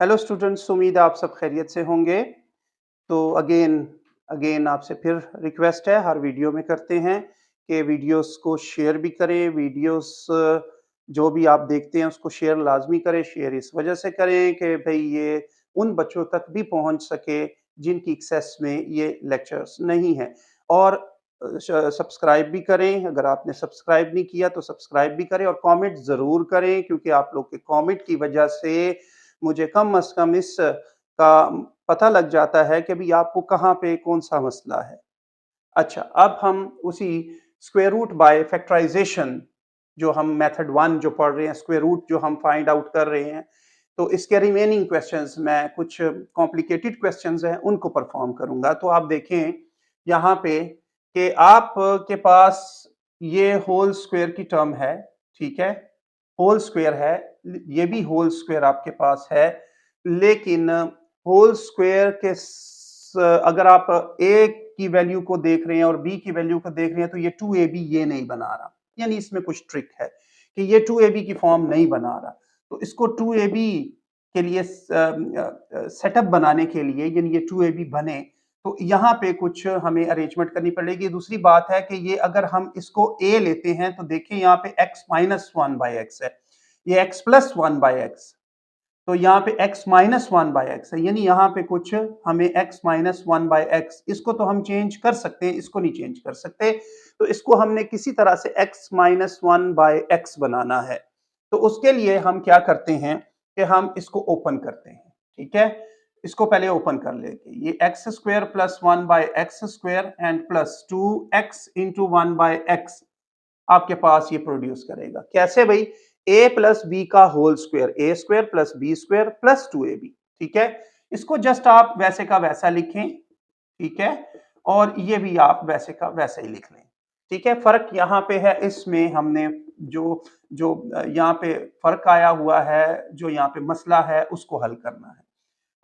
Hello students, उम्मीद है आप सब खैरियत से होंगे। तो अगेन अगेन आपसे फिर रिक्वेस्ट है, हर वीडियो में करते हैं कि वीडियोस को शेयर भी करें। वीडियोस जो भी आप देखते हैं उसको शेयर लाजमी करें। शेयर इस वजह से करें कि भाई ये उन बच्चों तक भी पहुंच सके जिनकी एक्सेस में ये लेक्चर्स नहीं है। और सब्सक्राइब भी करें, अगर आपने सब्सक्राइब नहीं किया तो सब्सक्राइब भी करें और कमेंट ज़रूर करें, क्योंकि आप लोग के कमेंट की वजह से मुझे कम से कम इस का पता लग जाता है कि भाई आपको कहाँ पे कौन-सा मसला है। अच्छा, अब हम उसी स्क्वायर रूट बाय फैक्टराइज़ेशन जो हम मेथड 1 जो पढ़ रहे हैं, स्क्वायर रूट जो हम फाइंड आउट कर रहे हैं, तो इसके रिमेनिंग क्वेश्चंस मैं कुछ कॉम्प्लिकेटेड क्वेश्चंस हैं, उनको परफॉर्म करूँगा। तो आप देखें यहाँ पे कि आप के पास ये होल स्क्वायर की टर्म है, ठीक है? होल स्क्वायर है, ये भी होल स्क्वायर आपके पास है, लेकिन होल स्क्वायर के अगर आप ए की वैल्यू को देख रहे हैं और बी की वैल्यू को देख रहे हैं तो ये 2ab ये नहीं बना रहा, यानी इसमें कुछ ट्रिक है कि ये 2ab की फॉर्म नहीं बना रहा। तो इसको 2ab के लिए सेटअप बनाने के लिए, यानी ये 2ab बने, तो यहाँ पे कुछ हमें अरेंजमेंट करनी पड़ेगी। दूसरी बात है कि ये अगर हम इसको a लेते हैं तो देखिए यहाँ पे x minus one by x है, ये x plus one by x, तो यहाँ पे x minus one by x है, यानी यहाँ पे कुछ हमें x minus one by x, इसको तो हम चेंज कर सकते हैं, इसको नहीं चेंज कर सकते। तो इसको हमने किसी तरह से x minus one by x बनाना है। तो उसके लिए हम क्या करते हैं कि हम इसको ओपन करते हैं, ठीक है? इसको पहले ओपन कर लेते, ये x square plus one by x square and plus two x into one by x आपके पास ये प्रोड्यूस करेगा। कैसे भाई? ए प्लस बी का whole square, a square plus b square plus 2ab, ठीक है? इसको जस्ट आप वैसे का वैसा लिखें, ठीक है? और ये भी आप वैसे का वैसे ही लिख लें, ठीक है? फर्क यहाँ पे है, इसमें हमने जो जो यहाँ पे फर्क आया हुआ है, जो यहाँ पे मसला है, उसको हल करना है।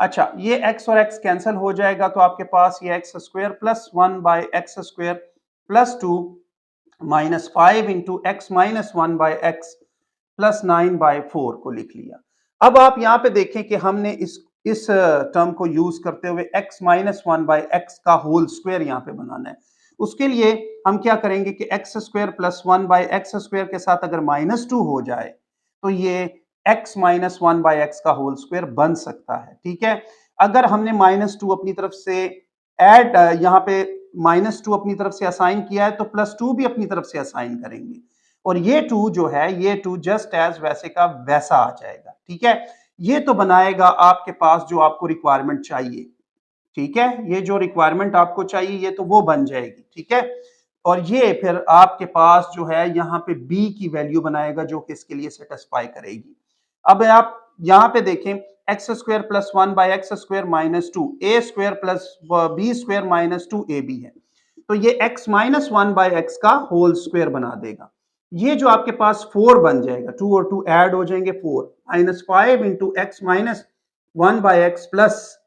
अच्छा, ये x और x कैंसिल हो जाएगा, तो आपके पास ये x square plus one by x square plus two minus five into x minus one by x plus nine by four को लिख लिया। अब आप यहाँ पे देखें कि हमने इस टर्म को यूज करते हुए x minus one by x का होल स्क्वायर यहाँ पे बनाना है। उसके लिए हम क्या करेंगे कि x square plus one by x square के साथ अगर माइनस टू हो जाए तो ये x minus one by x का होल स्क्वायर बन सकता है, ठीक है? अगर हमने माइनस टू अपनी तरफ से एड यहाँ पे माइनस टू अपनी तरफ से असाइन किया है तो प्लस टू भी अपनी तरफ से असाइन करेंगे, और ये टू जो है, ये टू जस्ट एज वैसे का वैसा आ जाएगा, ठीक है? ये तो बनाएगा आपके पास जो आपको रिक्वायरमेंट चाहिए, ठीक है? ये जो रिक्वायरमेंट आपको चाहिए ये तो वो बन जाएगी, ठीक है? और ये फिर आपके पास जो है यहाँ पे बी की वैल्यू बनाएगा जो कि इसके लिए सेटिस्फाई करेगी। अब आप यहाँ पे देखें, x square plus one by x square minus two, a square plus b square minus two a b है, तो ये x minus one by x का होल स्क्वायर बना देगा। ये जो आपके पास फोर बन जाएगा, टू और टू ऐड हो जाएंगे, four minus five into x minus one by x plus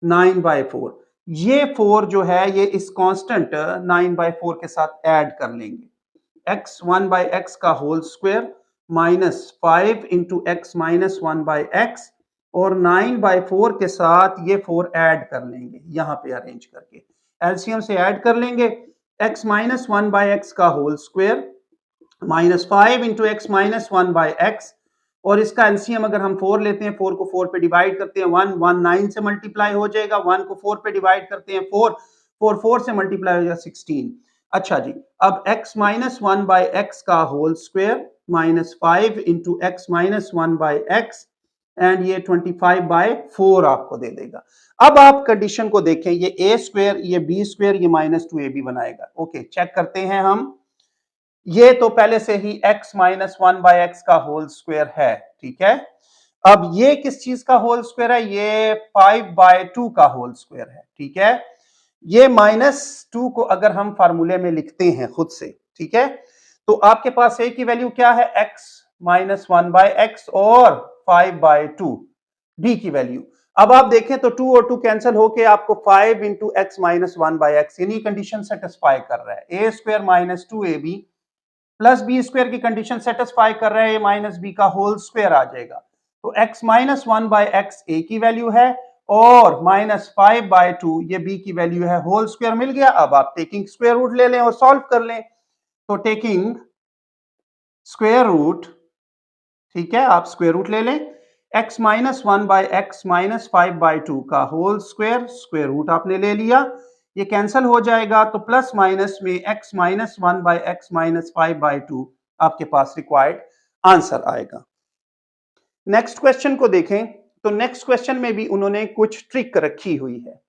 nine by four, ये फोर जो है ये इस कांस्टेंट नाइन बाई फोर के साथ ऐड कर लेंगे। एक्स वन बाई एक्स का whole square minus five into x minus one by x और नाइन बाई फोर के साथ ये फोर ऐड कर लेंगे, यहाँ पे अरेंज करके एलसीएम से ऐड कर लेंगे। x minus one by x का whole square minus five into x minus one by x, और इसका एलसीएम अगर हम फोर लेते हैं, फोर को फोर पे डिवाइड करते हैं, वन वन नाइन से मल्टीप्लाई हो जाएगा, वन को फोर पे डिवाइड करते हैं, फोर फोर फोर से मल्टीप्लाई हो जाएगा 16। अच्छा जी, अब x minus one by x का whole square minus five into x minus one by x and ये 25 बाय 4 आपको दे देगा। अब आप कंडीशन को देखें, ये ए स्क्वायर, ये बी स्क्वायर, ये माइनस टू ए बी बनाएगा। ओके, चेक करते हैं हम। ये तो पहले से ही x minus one by x का होल स्क्वायर है, ठीक है? अब ये किस चीज का होल स्क्वायर है? ये 5 बाय 2 का होल स्क्वायर है, ठीक है? ये माइनस टू को अगर हम फार्मूले में लिखते हैं खुद से, ठीक है, तो आपके पास a की वैल्यू क्या है? x minus one by x और 5 बाय 2 b की वैल्यू। अब आप देखें तो 2 और 2 कैंसिल होके आपको 5 into x minus one by x, यानी कंडीशन सेटिस्फाई कर रहा है। A square minus two a b plus b square की कंडीशन सेटिस्फाई कर रहा है, ए माइनस बी का होल स्क्वायर आ जाएगा। तो x minus 1 by x a की वैल्यू है और माइनस 5/2 ये b की वैल्यू है, होल स्क्वायर मिल गया। अब आप टेकिंग स्क्वायर रूट ले लें और सॉल्व कर लें। तो टेकिंग स्क्वायर रूट, ठीक है, आप स्क्वायर रूट ले लें, x minus 1 by x minus 5/2 का होल स्क्वायर, स्क्वायर रूट आपने ले लिया, ये कैंसिल हो जाएगा तो प्लस माइनस में x minus 1 by x minus 5/2 आपके पास रिक्वायर्ड आंसर आएगा। नेक्स्ट क्वेश्चन को देखें तो नेक्स्ट क्वेश्चन में भी उन्होंने कुछ ट्रिक रखी हुई है,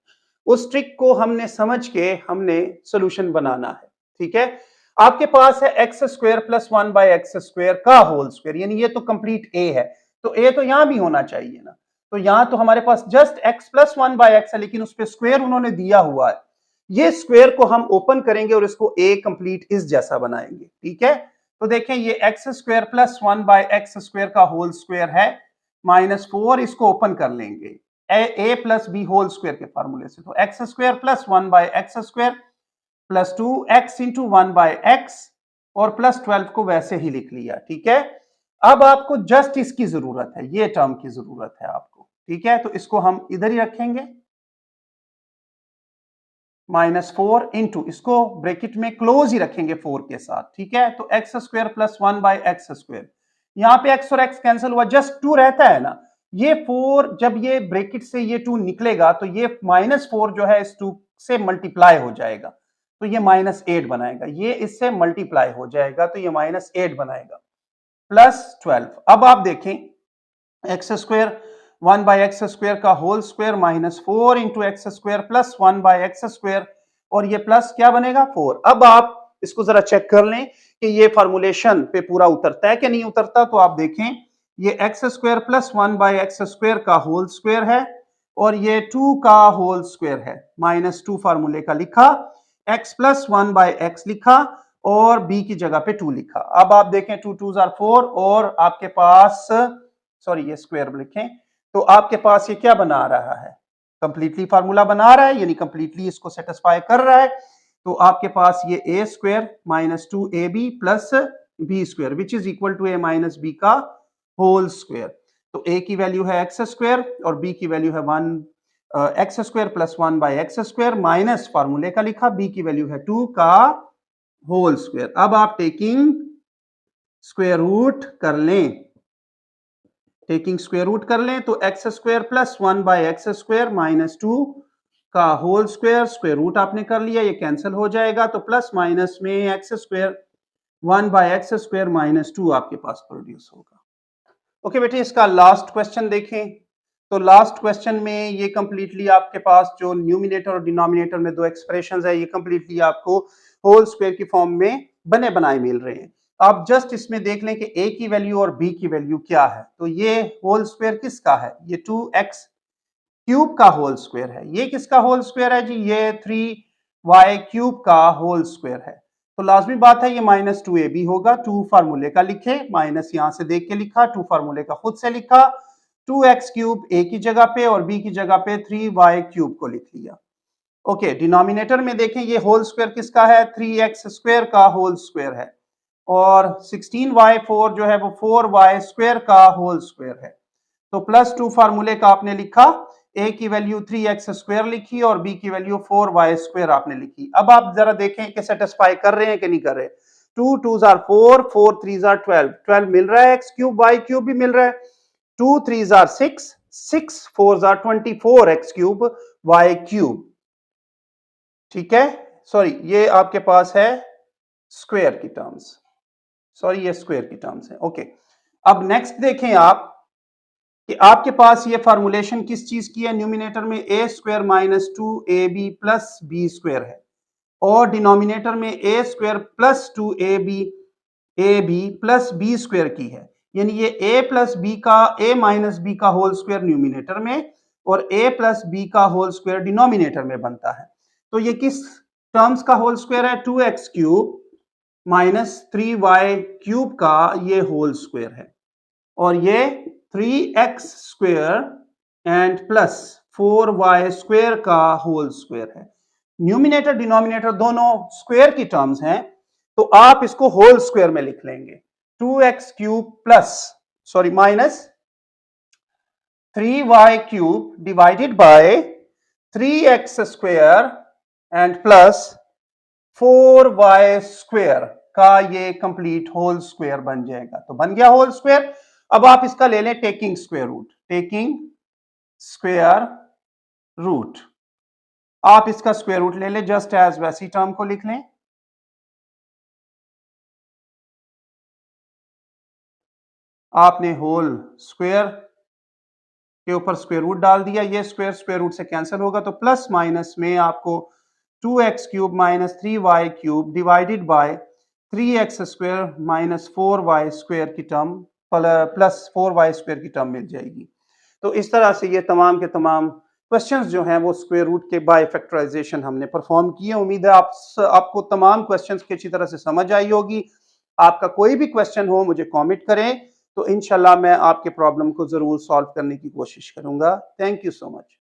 उस ट्रिक को हमने समझ के हमने सॉल्यूशन बनाना है। ठीक है, आपके पास है x square plus 1 by x square का होल स्क्वायर, यानी ये तो कंप्लीट ए है, तो ए तो यहां भी होना चाहिए ना। तो यहां तो हमारे पास just x plus 1 by x है, लेकिन उस पर स्क्वायर उन्होंने दिया हुआ है। ये स्क्वायर को हम ओपन करेंगे और इसको ए कंप्लीट इस जैसा बनाएंगे। ठीक है, तो देखें ये x square plus 1 by x square का होल स्क्वायर है -4, इसको ओपन कर लेंगे a plus b whole square के फार्मूले से। तो x square plus 1 by x square plus 2x into 1 by x और प्लस 12 को वैसे ही लिख लिया। ठीक है, अब आपको जस्ट इसकी जरूरत है, ये टर्म की जरूरत है आपको। ठीक है, तो इसको हम इधर ही रखेंगे, -4 इंटू, इसको ब्रैकेट में क्लोज ही रखेंगे 4 के साथ। ठीक है, तो x square plus 1 by x square, यहां पे x और x कैंसिल हुआ, जस्ट 2 रहता है ना। ये 4 जब ये ब्रैकेट से ये 2 निकलेगा तो ये -4 जो है इस 2 से मल्टीप्लाई हो जाएगा, तो ये -8 बनाएगा, ये इससे मल्टीप्लाई हो जाएगा तो ये -8 बनाएगा, प्लस 12। अब आप देखें x square 1 by x square का whole square -4 into x square plus 1 by x square, और ये प्लस क्या बनेगा 4। अब आप इसको जरा चेक कर लें कि ये फॉर्मूलेशन पे पूरा उतरता है कि नहीं उतरता। तो आप देखें ये x square plus 1 by x square का होल स्क्वायर है और ये 2 का होल स्क्वायर है, -2 फार्मूले का लिखा, x प्लस 1 बाय एक्स लिखा और b की जगह पे 2 लिखा। अब आप देखें 2 2 आर 4 और आपके पास, सॉरी ये स्क्वायर लिखें, तो आपके पास ये क्या बना रहा है, कंप्लीटली फार्मूला बना रहा है, यानी कंप्लीटली इसको सेटिस्फाई कर रहा है। तो आपके पास ये a square minus 2ab plus b square which is equal to a minus b का होल स्क्वायर। तो a की वैल्यू है एक्स स्क्वायर और b की वैल्यू है 1 x square plus 1 by x square minus फार्मूले का लिखा, b की वैल्यू है 2 का होल स्क्वायर। अब आप टेकिंग स्क्वायर रूट कर लें, टेकिंग स्क्वायर रूट कर लें तो x square plus 1 by x square -2 का होल स्क्वायर, स्क्वायर रूट आपने कर लिया, ये कैंसिल हो जाएगा, तो प्लस माइनस में x square 1 by x square -2 आपके पास प्रोड्यूस होगा। ओके बेटे, इसका लास्ट क्वेश्चन देखें। तो लास्ट क्वेश्चन में ये कंप्लीटली आपके पास जो न्यूमिनेटर और डिनोमिनेटर में दो एक्सप्रेशंस है, ये कंप्लीटली आपको होल स्क्वायर की फॉर्म में बने बनाए मिल रहे हैं। आप जस्ट इसमें देख लें कि a की वैल्यू और b की वैल्यू क्या है। तो ये होल स्क्वायर किसका है, ये 2x क्यूब का होल स्क्वायर है। ये किसका होल स्क्वायर है जी, ये 3y क्यूब का होल स्क्वायर है। तो लाजमी बात है ये -2ab होगा, 2 फार्मूले का लिखे, माइनस यहां से देख के लिखा, 2 फार्मूले का खुद से लिखा, 2x क्यूब a की जगह पे और b की जगह पे 3y क्यूब को लिख लिया। ओके, डिनोमिनेटर में देखें ये होल स्क्वायर किसका है, 3x स्क्वायर का होल स्क्वायर है और 16y4 जो है वो 4y स्क्वायर का होल स्क्वायर है। तो प्लस 2 फार्मूले का आपने लिखा, a की वैल्यू 3x स्क्वायर लिखी और b की वैल्यू 4y स्क्वायर आपने लिखी। अब आप जरा देखें कि सेटिस्फाई कर रहे हैं कि नहीं कर रहे। 2 2 आर 4, 4 3 आर 12, 12 मिल रहा है, x क्यूब y क्यूब भी मिल रहा है, 2 3 are 6, 6 4 are 24 x cube y cube. ठीक है, सॉरी ये आपके पास है स्क्वायर की टर्म्स, सॉरी ये स्क्वायर की टर्म्स है। ओके, अब नेक्स्ट देखें आप कि आपके पास ये फार्मूलेशन किस चीज की है, न्यूमिनेटर में a square minus 2ab plus b square है और डिनोमिनेटर में a square plus 2ab plus b square की है, यानी ये a प्लस b का, a माइनस b का होल स्क्वायर न्यूमिनेटर में और a प्लस b का होल स्क्वायर डिनोमिनेटर में बनता है। तो ये किस टर्म्स का होल स्क्वायर है, 2x cube minus 3y cube का ये होल स्क्वायर है और ये 3x square and plus 4y square का होल स्क्वायर है। न्यूमिनेटर डिनोमिनेटर दोनों स्क्वायर की टर्म्स हैं, तो आप इसको होल स्क्वायर में लिख लेंगे, 2x cube plus, sorry minus 3y cube divided by 3x square and plus 4y square का ये कंप्लीट होल स्क्वायर बन जाएगा। तो बन गया होल स्क्वायर। अब आप इसका ले लें taking square root, taking square root. आप इसका स्क्वायर रूट ले लें, जस्ट एज वैसी टर्म को लिख लें। आपने होल स्क्वायर के ऊपर स्क्वायर रूट डाल दिया, ये स्क्वायर स्क्वायर रूट से कैंसिल होगा, तो प्लस माइनस में आपको 2x cube minus 3y cube divided by 3x square minus 4y square की टर्म प्लस 4y स्क्वायर की टर्म मिल जाएगी। तो इस तरह से ये तमाम के तमाम क्वेश्चंस जो हैं वो स्क्वायर रूट के बाय फैक्टराइजेशन हमने परफॉर्म किए। उम्मीद है आपको तमाम क्वेश्चंस की अच्छी तरह से समझ आई होगी। आपका कोई भी क्वेश्चन हो मुझे कमेंट करें, तो इंशाल्लाह मैं आपके प्रॉब्लम को जरूर सॉल्व करने की कोशिश करूंगा। Thank you so much.